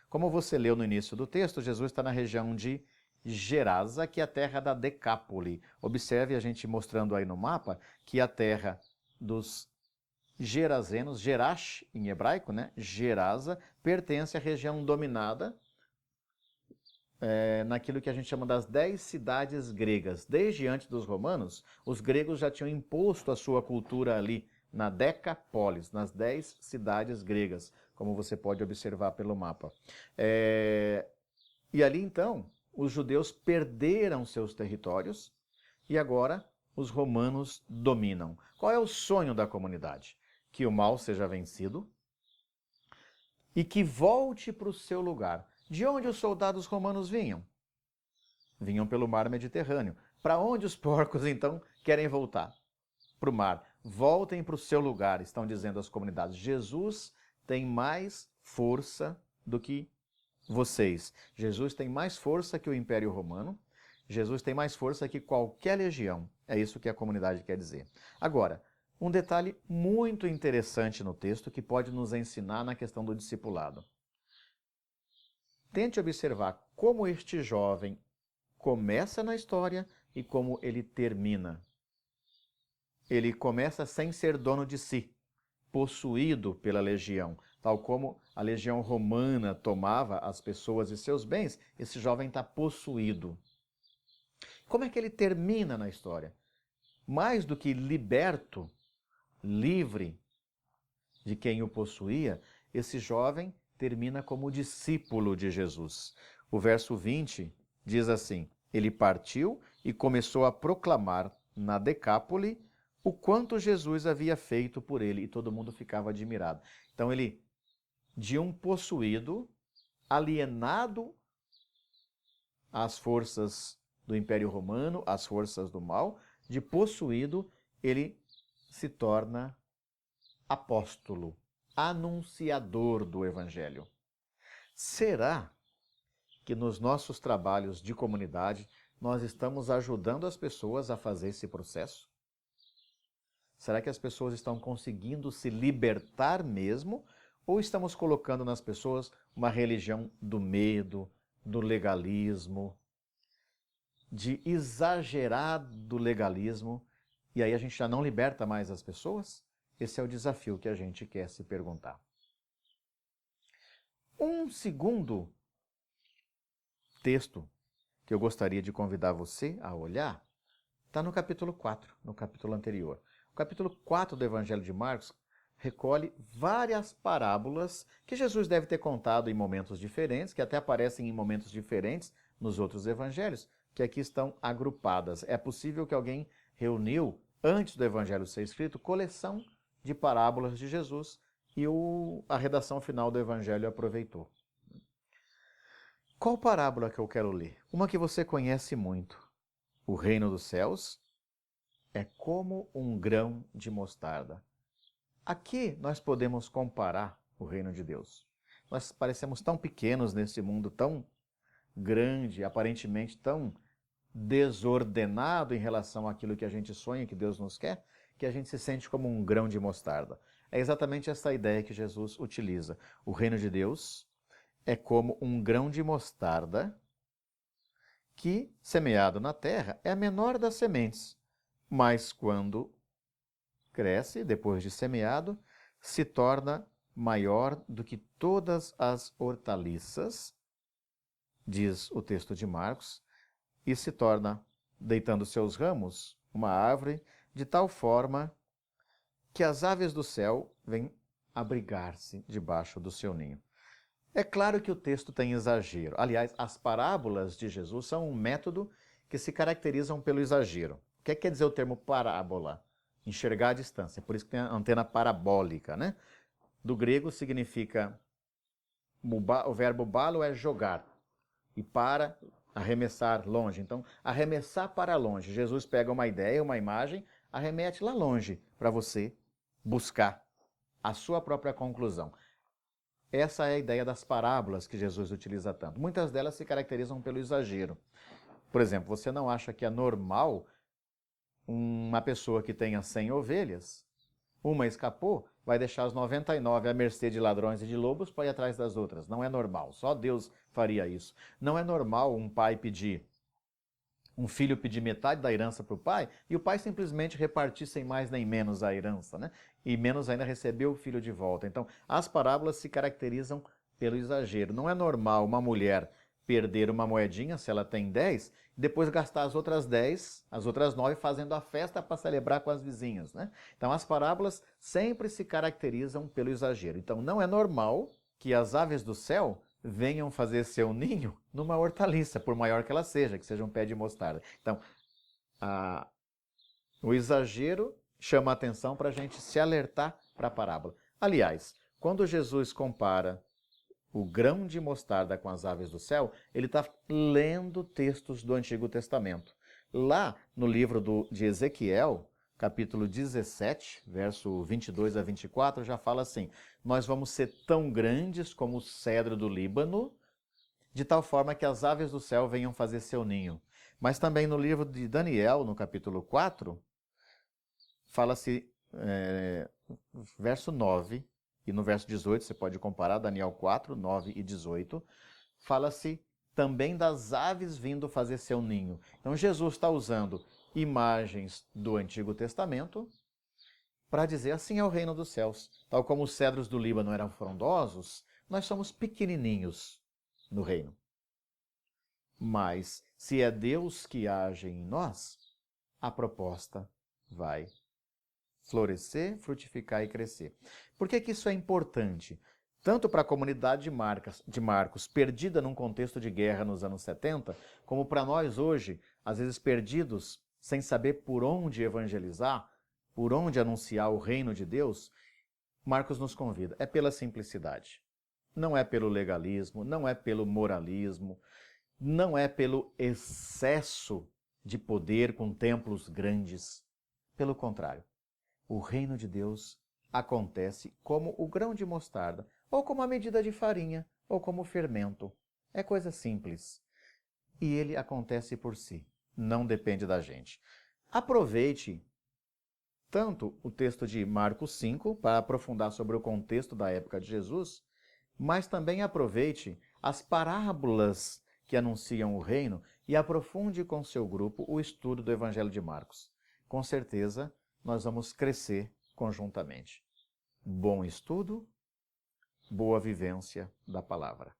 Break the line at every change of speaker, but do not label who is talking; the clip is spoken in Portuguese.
Como você leu no início do texto, Jesus está na região de Gerasa, que é a terra da Decápole. Observe a gente mostrando aí no mapa que a terra dos Gerazenos, Gerash em hebraico, né? Gerasa, pertence à região dominada naquilo que a gente chama das 10 cidades gregas. Desde antes dos romanos, os gregos já tinham imposto a sua cultura ali na Decápolis, nas 10 cidades gregas, como você pode observar pelo mapa. E ali então, os judeus perderam seus territórios e agora os romanos dominam. Qual é o sonho da comunidade? Que o mal seja vencido e que volte para o seu lugar. De onde os soldados romanos vinham? Vinham pelo mar Mediterrâneo. Para onde os porcos, então, querem voltar? Para o mar. Voltem para o seu lugar, estão dizendo as comunidades. Jesus tem mais força do que vocês. Jesus tem mais força que o Império Romano. Jesus tem mais força que qualquer legião. É isso que a comunidade quer dizer. Agora, um detalhe muito interessante no texto que pode nos ensinar na questão do discipulado. Tente observar como este jovem começa na história e como ele termina. Ele começa sem ser dono de si, possuído pela legião. Tal como a legião romana tomava as pessoas e seus bens, esse jovem está possuído. Como é que ele termina na história? Mais do que liberto, livre de quem o possuía, esse jovem termina como discípulo de Jesus. O verso 20 diz assim: ele partiu e começou a proclamar na Decápole o quanto Jesus havia feito por ele, e todo mundo ficava admirado. Então ele, de um possuído, alienado às forças do Império Romano, às forças do mal, de possuído, ele se torna apóstolo, anunciador do Evangelho. Será que nos nossos trabalhos de comunidade nós estamos ajudando as pessoas a fazer esse processo? Será que as pessoas estão conseguindo se libertar mesmo? Ou estamos colocando nas pessoas uma religião do medo, do legalismo, de exagerado legalismo, e aí a gente já não liberta mais as pessoas? Esse é o desafio que a gente quer se perguntar. Um segundo texto que eu gostaria de convidar você a olhar está no capítulo 4, no capítulo anterior. O capítulo 4 do Evangelho de Marcos recolhe várias parábolas que Jesus deve ter contado em momentos diferentes, que até aparecem em momentos diferentes nos outros evangelhos, que aqui estão agrupadas. É possível que alguém reuniu, antes do evangelho ser escrito, coleção de parábolas de Jesus e a redação final do evangelho aproveitou. Qual parábola que eu quero ler? Uma que você conhece muito. O reino dos céus é como um grão de mostarda. Aqui nós podemos comparar o reino de Deus. Nós parecemos tão pequenos nesse mundo tão grande, aparentemente tão desordenado em relação àquilo que a gente sonha, que Deus nos quer, que a gente se sente como um grão de mostarda. É exatamente essa ideia que Jesus utiliza. O reino de Deus é como um grão de mostarda que, semeado na terra, é a menor das sementes, mas quando cresce, depois de semeado, se torna maior do que todas as hortaliças, diz o texto de Marcos, e se torna, deitando seus ramos, uma árvore de tal forma que as aves do céu vêm abrigar-se debaixo do seu ninho. É claro que o texto tem exagero. Aliás, as parábolas de Jesus são um método que se caracterizam pelo exagero. O que quer dizer o termo parábola? Enxergar à distância. Por isso que tem a antena parabólica, né? Do grego significa, o verbo balo é jogar, e para, arremessar longe. Então, arremessar para longe. Jesus pega uma ideia, uma imagem, arremete lá longe para você buscar a sua própria conclusão. Essa é a ideia das parábolas que Jesus utiliza tanto. Muitas delas se caracterizam pelo exagero. Por exemplo, você não acha que é normal uma pessoa que tenha 100 ovelhas, uma escapou, vai deixar as 99 à mercê de ladrões e de lobos para ir atrás das outras. Não é normal, só Deus faria isso. Não é normal um filho pedir metade da herança para o pai e o pai simplesmente repartir sem mais nem menos a herança, né? E menos ainda receber o filho de volta. Então, as parábolas se caracterizam pelo exagero. Não é normal uma mulher perder uma moedinha, se ela tem 10, e depois gastar as outras 10, as outras 9, fazendo a festa para celebrar com as vizinhas, né? Então, as parábolas sempre se caracterizam pelo exagero. Então, não é normal que as aves do céu venham fazer seu ninho numa hortaliça, por maior que ela seja, que seja um pé de mostarda. Então, o exagero chama a atenção para a gente se alertar para a parábola. Aliás, quando Jesus compara o grão de mostarda com as aves do céu, ele está lendo textos do Antigo Testamento. Lá no livro de Ezequiel, capítulo 17, verso 22 a 24, já fala assim: nós vamos ser tão grandes como o cedro do Líbano, de tal forma que as aves do céu venham fazer seu ninho. Mas também no livro de Daniel, no capítulo 4, fala-se, verso 9, e no verso 18, você pode comparar Daniel 4, 9 e 18, fala-se também das aves vindo fazer seu ninho. Então Jesus está usando imagens do Antigo Testamento para dizer assim é o reino dos céus. Tal como os cedros do Líbano eram frondosos, nós somos pequenininhos no reino. Mas se é Deus que age em nós, a proposta vai florescer, frutificar e crescer. Por que que isso é importante? Tanto para a comunidade de Marcos, perdida num contexto de guerra nos anos 70, como para nós hoje, às vezes perdidos, sem saber por onde evangelizar, por onde anunciar o reino de Deus, Marcos nos convida. É pela simplicidade. Não é pelo legalismo, não é pelo moralismo, não é pelo excesso de poder com templos grandes. Pelo contrário, o reino de Deus acontece como o grão de mostarda, ou como a medida de farinha, ou como fermento. É coisa simples. E ele acontece por si, não depende da gente. Aproveite tanto o texto de Marcos 5 para aprofundar sobre o contexto da época de Jesus, mas também aproveite as parábolas que anunciam o reino e aprofunde com seu grupo o estudo do Evangelho de Marcos. Com certeza, nós vamos crescer conjuntamente. Bom estudo, boa vivência da palavra.